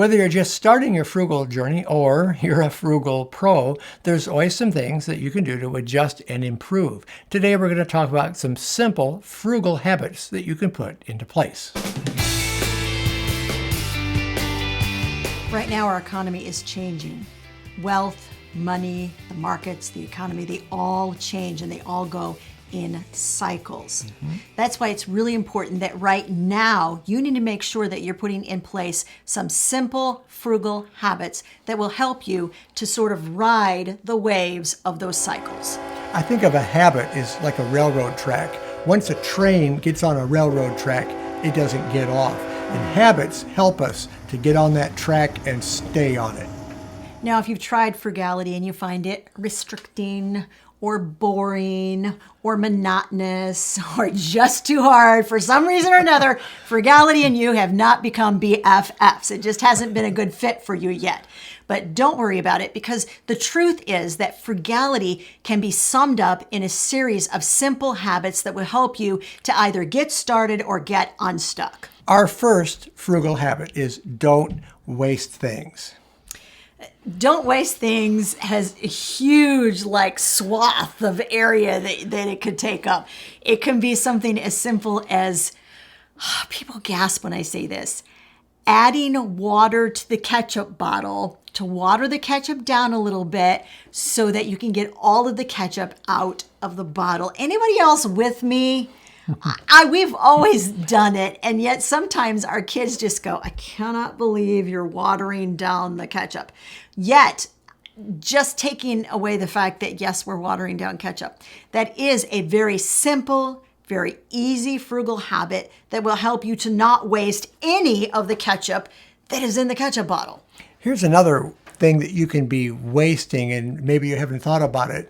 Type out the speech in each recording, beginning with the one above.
Whether you're just starting your frugal journey or you're a frugal pro, there's always some things that you can do to adjust and improve. Today we're going to talk about some simple frugal habits that you can put into place. Right now our economy is changing. Wealth, money, the markets, the economy, they all change and they all go in cycles. That's why it's really important that right now you need to make sure that you're putting in place some simple frugal habits that will help you to sort of ride the waves of those cycles. I think of a habit as like a railroad track. Once a train gets on a railroad track, it doesn't get off. And habits help us to get on that track and stay on it. Now, if you've tried frugality and you find it restricting or boring or monotonous or just too hard for some reason or another, frugality and you have not become BFFs. It just hasn't been a good fit for you yet. But don't worry about it, because the truth is that frugality can be summed up in a series of simple habits that will help you to either get started or get unstuck. Our first frugal habit is don't waste things. Don't waste things has a huge swath of area that it could take up. It can be something as simple as, people gasp when I say this, adding water to the ketchup bottle to water the ketchup down a little bit so that you can get all of the ketchup out of the bottle. Anybody else with me? We've always done it, and yet sometimes our kids just go, I cannot believe you're watering down the ketchup. Yet, just taking away the fact that, yes, we're watering down ketchup, that is a very simple, very easy frugal habit that will help you to not waste any of the ketchup that is in the ketchup bottle. Here's another thing that you can be wasting, and maybe you haven't thought about it.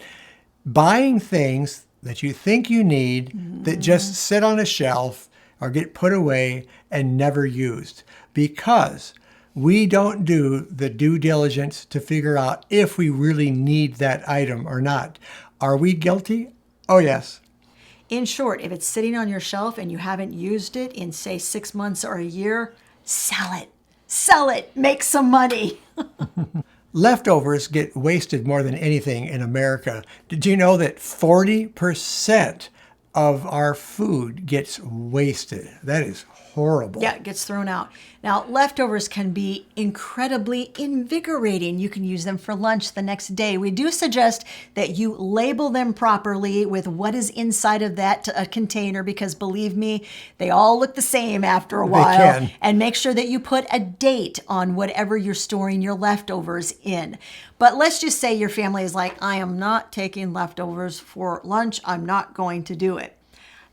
Buying things that you think you need that just sit on a shelf or get put away and never used, because we don't do the due diligence to figure out if we really need that item or not. Are we guilty? Oh, yes. In short, if it's sitting on your shelf and you haven't used it in, say, 6 months or a year, sell it. Sell it. Make some money. Leftovers get wasted more than anything in America. Did you know that 40% of our food gets wasted? That is horrible. Yeah, it gets thrown out. Now, leftovers can be incredibly invigorating. You can use them for lunch the next day. We do suggest that you label them properly with what is inside of that container, because believe me, they all look the same after a while. They can. And make sure that you put a date on whatever you're storing your leftovers in. But let's just say your family is like, I am not taking leftovers for lunch. I'm not going to do it.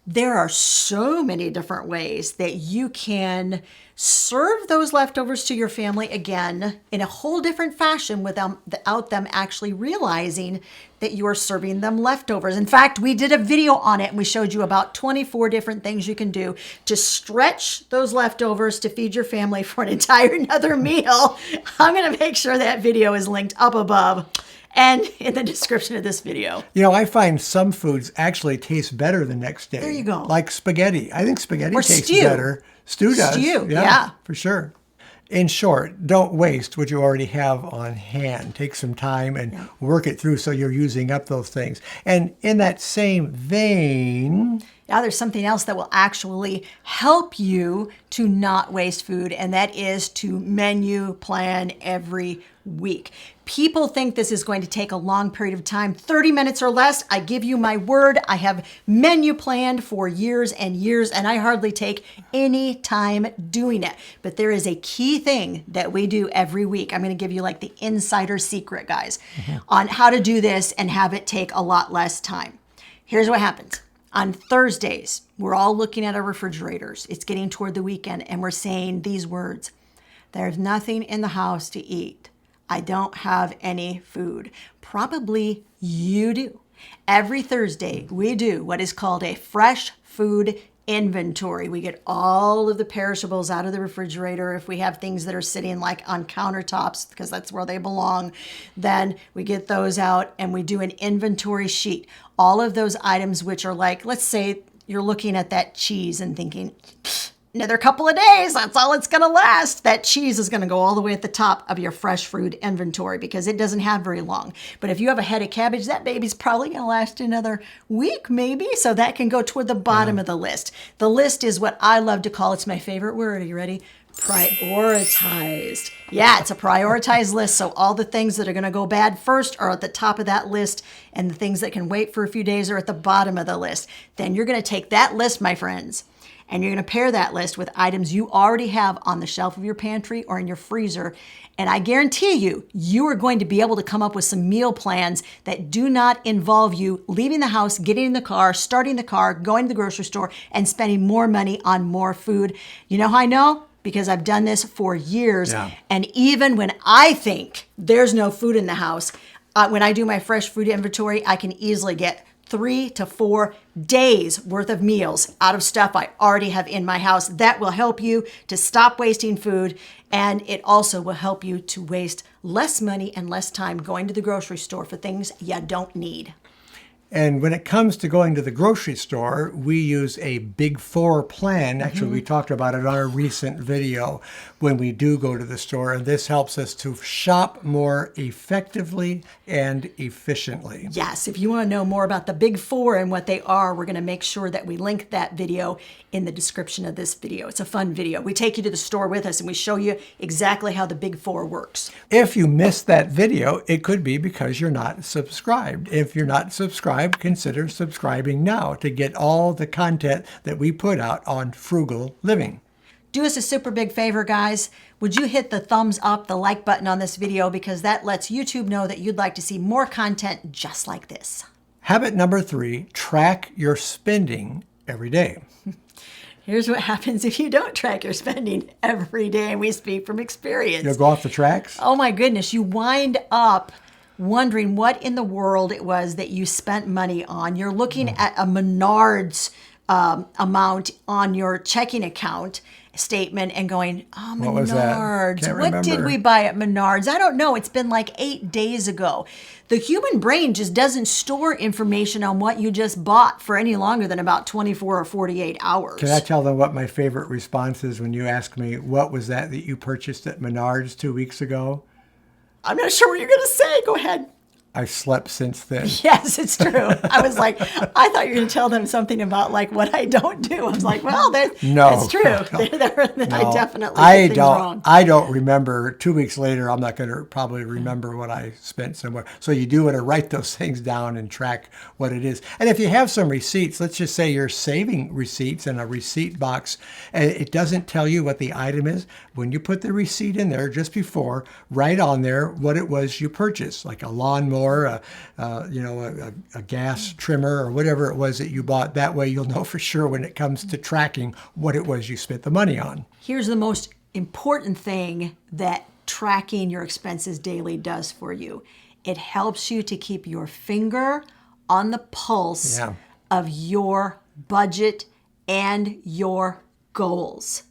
There are so many different ways that you can serve those leftovers to your family, again, in a whole different fashion without them actually realizing that you are serving them leftovers. In fact, we did a video on it and we showed you about 24 different things you can do to stretch those leftovers to feed your family for an entire another meal. I'm going to make sure that video is linked up above and in the description of this video. You know, I find some foods actually taste better the next day. There you go. Like spaghetti. I think spaghetti Or tastes stew. better. Stew does. Stew, yeah. For sure. In short, don't waste what you already have on hand. Take some time and work it through so you're using up those things. And in that same vein, now there's something else that will actually help you to not waste food, and that is to menu plan every week. People think this is going to take a long period of time, 30 minutes or less. I give you my word. I have menu planned for years and years, and I hardly take any time doing it. But there is a key thing that we do every week. I'm going to give you the insider secret, guys, on how to do this and have it take a lot less time. Here's what happens. On Thursdays, we're all looking at our refrigerators. It's getting toward the weekend, and we're saying these words: there's nothing in the house to eat. I don't have any food. Probably you do. Every Thursday, we do what is called a fresh food inventory. We get all of the perishables out of the refrigerator. If we have things that are sitting on countertops, because that's where they belong, then we get those out and we do an inventory sheet. All of those items which are let's say you're looking at that cheese and thinking, another couple of days, that's all it's going to last. That cheese is going to go all the way at the top of your fresh food inventory because it doesn't have very long. But if you have a head of cabbage, that baby's probably going to last another week maybe. So that can go toward the bottom of the list. The list is what I love to call, it's my favorite word. Are you ready? Prioritized. Yeah, it's a prioritized list. So all the things that are going to go bad first are at the top of that list, and the things that can wait for a few days are at the bottom of the list. Then you're going to take that list, my friends, and you're going to pair that list with items you already have on the shelf of your pantry or in your freezer. And I guarantee you, you are going to be able to come up with some meal plans that do not involve you leaving the house, getting in the car, starting the car, going to the grocery store, and spending more money on more food. You know how I know? Because I've done this for years. Yeah. And even when I think there's no food in the house, when I do my fresh food inventory, I can easily get 3 to 4 days worth of meals out of stuff I already have in my house. That will help you to stop wasting food. And it also will help you to waste less money and less time going to the grocery store for things you don't need. And when it comes to going to the grocery store, we use a Big Four plan. Actually, we talked about it on a recent video when we do go to the store. And this helps us to shop more effectively and efficiently. Yes, if you want to know more about the Big Four and what they are, we're going to make sure that we link that video in the description of this video. It's a fun video. We take you to the store with us and we show you exactly how the Big Four works. If you missed that video, it could be because you're not subscribed. If you're not subscribed, consider subscribing now to get all the content that we put out on Frugal Living. Do us a super big favor, guys. Would you hit the thumbs up, the like button on this video, because that lets YouTube know that you'd like to see more content just like this. Habit number 3, track your spending every day. Here's what happens if you don't track your spending every day, and we speak from experience. You'll go off the tracks? Oh my goodness, you wind up wondering what in the world it was that you spent money on. You're looking at a Menards amount on your checking account statement and going, oh, Menards. What was that? Can't What remember. did we buy at Menards? I don't know. It's been like 8 days ago. The human brain just doesn't store information on what you just bought for any longer than about 24 or 48 hours. Can I tell them what my favorite response is when you ask me, what was that you purchased at Menards 2 weeks ago? I'm not sure what you're going to say. Go ahead. I've slept since then. Yes, it's true. I was like, I thought you were going to tell them something about like what I don't do. I was like, well, that's true. No. I definitely did things wrong. I don't remember. 2 weeks later, I'm not going to probably remember what I spent somewhere. So you do want to write those things down and track what it is. And if you have some receipts, let's just say you're saving receipts in a receipt box, and it doesn't tell you what the item is. When you put the receipt in there just before, write on there what it was you purchased, like a lawnmower, a gas trimmer, or whatever it was that you bought. That way you'll know for sure when it comes to tracking what it was you spent the money on. Here's the most important thing that tracking your expenses daily does for you. It helps you to keep your finger on the pulse of your budget and your goals.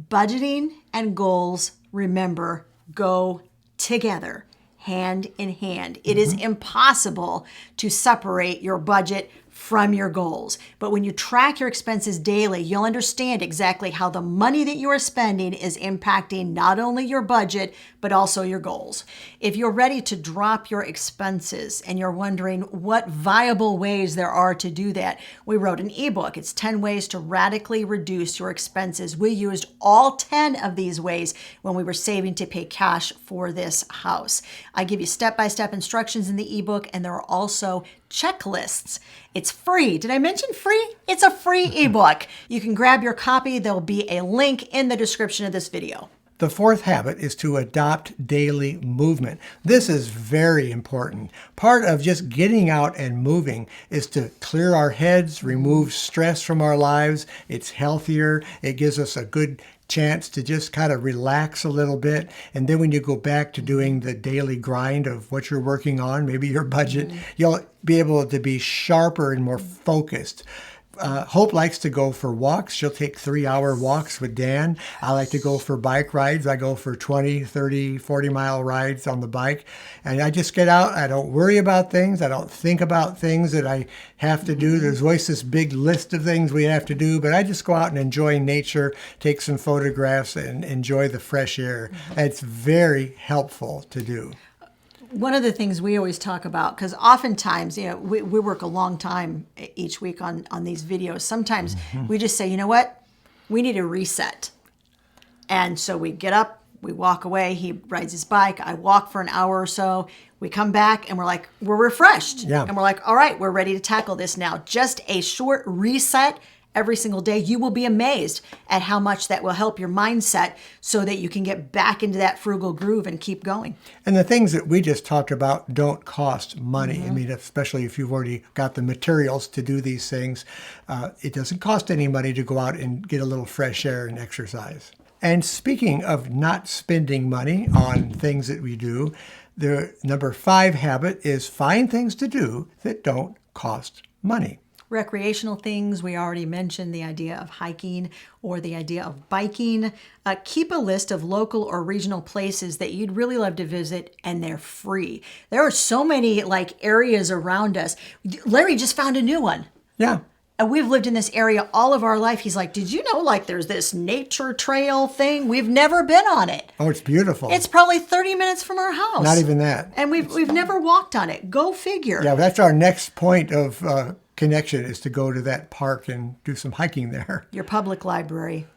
Budgeting and goals, remember, go together, hand in hand. It is impossible to separate your budget from your goals. But when you track your expenses daily, you'll understand exactly how the money that you are spending is impacting not only your budget, but also your goals. If you're ready to drop your expenses and you're wondering what viable ways there are to do that, we wrote an ebook. It's 10 ways to radically reduce your expenses. We used all 10 of these ways when we were saving to pay cash for this house. I give you step-by-step instructions in the ebook, and there are also checklists. It's free. Did I mention free? It's a free ebook. You can grab your copy. There'll be a link in the description of this video. The 4th habit is to adopt daily movement. This is very important. Part of just getting out and moving is to clear our heads, remove stress from our lives. It's healthier. It gives us a good chance to just kind of relax a little bit. And then when you go back to doing the daily grind of what you're working on, maybe your budget, you'll be able to be sharper and more focused. Hope likes to go for walks. She'll take 3-hour walks with Dan. I like to go for bike rides. I go for 20, 30, 40-mile rides on the bike. And I just get out. I don't worry about things. I don't think about things that I have to do. There's always this big list of things we have to do, but I just go out and enjoy nature, take some photographs, and enjoy the fresh air. It's very helpful to do. One of the things we always talk about, because oftentimes, we work a long time each week on these videos. Sometimes we just say, you know what? We need a reset. And so we get up, we walk away, he rides his bike, I walk for an hour or so, we come back and we're refreshed. Yeah. And we're like, all right, we're ready to tackle this now. Just a short reset every single day. You will be amazed at how much that will help your mindset so that you can get back into that frugal groove and keep going. And the things that we just talked about don't cost money. I mean, especially if you've already got the materials to do these things, it doesn't cost any money to go out and get a little fresh air and exercise. And speaking of not spending money on things that we do, the number 5 habit is find things to do that don't cost money. Recreational things, we already mentioned the idea of hiking or the idea of biking. Keep a list of local or regional places that you'd really love to visit, and they're free. There are so many areas around us. Larry just found a new one. Yeah. And we've lived in this area all of our life. He's like, did you know there's this nature trail thing? We've never been on it. Oh, it's beautiful. It's probably 30 minutes from our house. Not even that. And we've never walked on it. Go figure. Yeah, that's our next point of connection, is to go to that park and do some hiking there. Your public library.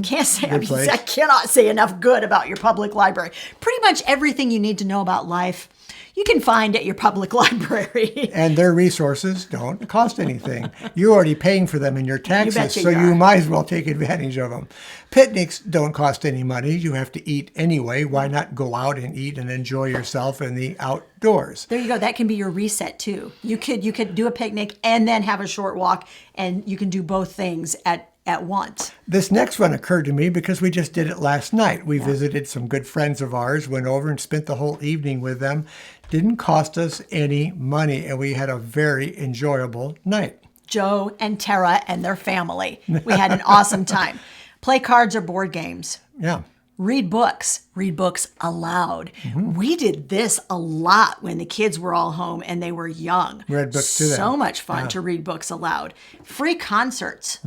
Can't say, Good place. I cannot say enough good about your public library. Pretty much everything you need to know about life, you can find at your public library. And their resources don't cost anything. You're already paying for them in your taxes, betcha so you you are. might as well take advantage of them. Picnics don't cost any money. You have to eat anyway. Why not go out and eat and enjoy yourself in the outdoors? There you go. That can be your reset too. You could do a picnic and then have a short walk, and you can do both things at once. This next one occurred to me because we just did it last night. We visited some good friends of ours, went over and spent the whole evening with them. Didn't cost us any money, and we had a very enjoyable night. Joe and Tara and their family. We had an awesome time. Play cards or board games. Yeah. Read books. Read books aloud. We did this a lot when the kids were all home and they were young. Read books to them. So much fun to read books aloud. Free concerts.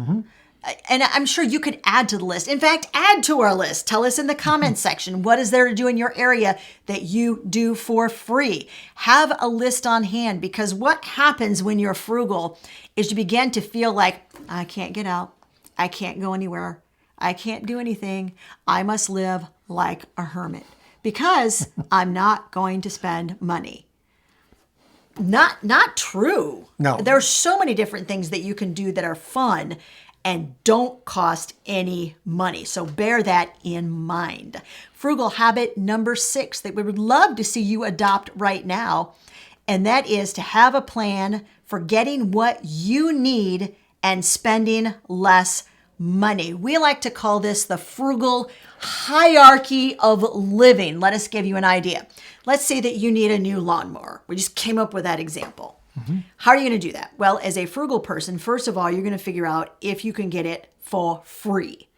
And I'm sure you could add to the list. In fact, add to our list. Tell us in the comments section, what is there to do in your area that you do for free? Have a list on hand, because what happens when you're frugal is you begin to feel like, I can't get out. I can't go anywhere. I can't do anything. I must live like a hermit because I'm not going to spend money. Not true. No. There's so many different things that you can do that are fun and don't cost any money. So bear that in mind. Frugal habit number 6 that we would love to see you adopt right now, and that is to have a plan for getting what you need and spending less money. We like to call this the frugal hierarchy of living. Let us give you an idea. Let's say that you need a new lawnmower. We just came up with that example. How are you going to do that? Well, as a frugal person, first of all, you're going to figure out if you can get it for free.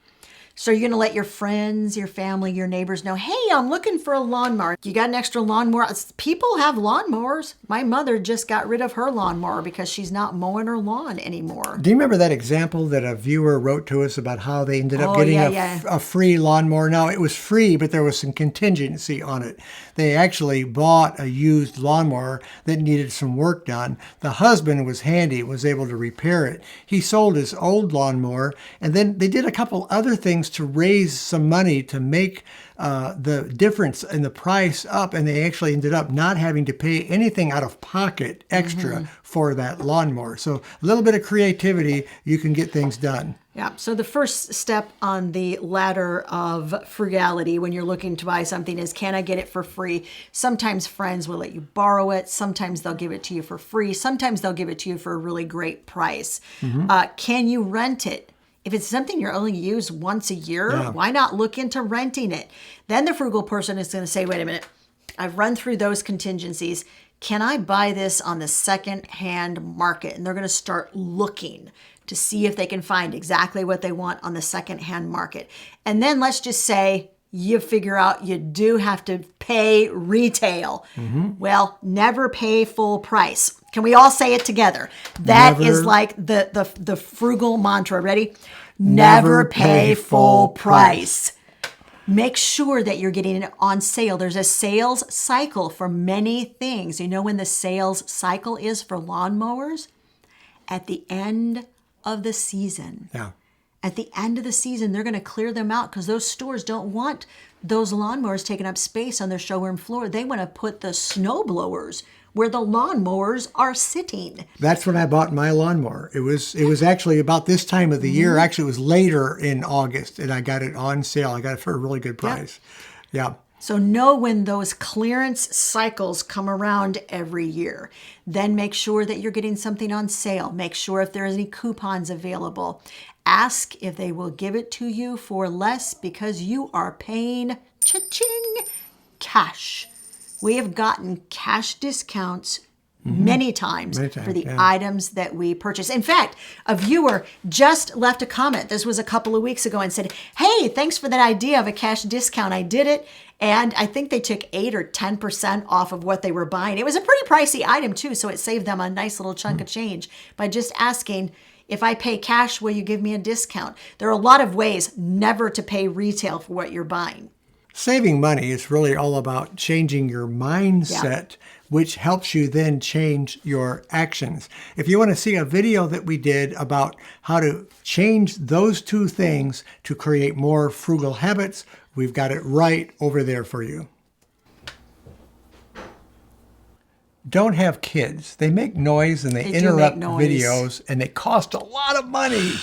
So you're going to let your friends, your family, your neighbors know, hey, I'm looking for a lawnmower. You got an extra lawnmower? People have lawnmowers. My mother just got rid of her lawnmower because she's not mowing her lawn anymore. Do you remember that example that a viewer wrote to us about how they ended up getting a free lawnmower? Now, it was free, but there was some contingency on it. They actually bought a used lawnmower that needed some work done. The husband was handy, was able to repair it. He sold his old lawnmower, and then they did a couple other things to raise some money to make the difference in the price up, and they actually ended up not having to pay anything out of pocket extra for that lawnmower. So a little bit of creativity, you can get things done. Yeah. So the first step on the ladder of frugality when you're looking to buy something is, can I get it for free? Sometimes friends will let you borrow it. Sometimes they'll give it to you for free. Sometimes they'll give it to you for a really great price. Can you rent it? If it's something you're only use once a year, why not look into renting it? Then the frugal person is going to say, wait a minute, I've run through those contingencies. Can I buy this on the second-hand market? And they're going to start looking to see if they can find exactly what they want on the secondhand market. And then let's just say you figure out you do have to pay retail. Well, never pay full price. Can we all say it together? That is like the frugal mantra. Ready? Never pay full price. Make sure that you're getting it on sale. There's a sales cycle for many things. You know when the sales cycle is for lawnmowers? At the end of the season. Yeah. At the end of the season, they're going to clear them out because those stores don't want those lawnmowers taking up space on their showroom floor. They want to put the snow blowers where the lawnmowers are sitting. That's when I bought my lawnmower. It was actually about this time of the year. Actually, it was later in August, and I got it on sale. I got it for a really good price. Yeah. So know when those clearance cycles come around every year. Then make sure that you're getting something on sale. Make sure if there is any coupons available. Ask if they will give it to you for less because you are paying cha-ching cash. We have gotten cash discounts many times for the items that we purchase. In fact, a viewer just left a comment. This was a couple of weeks ago and said, hey, thanks for that idea of a cash discount. I did it. And I think they took 8 or 10% off of what they were buying. It was a pretty pricey item too, so it saved them a nice little chunk of change by just asking, if I pay cash, will you give me a discount? There are a lot of ways never to pay retail for what you're buying. Saving money is really all about changing your mindset, which helps you then change your actions. If you want to see a video that we did about how to change those two things to create more frugal habits, we've got it right over there for you. Don't have kids. They make noise and they interrupt videos and they cost a lot of money.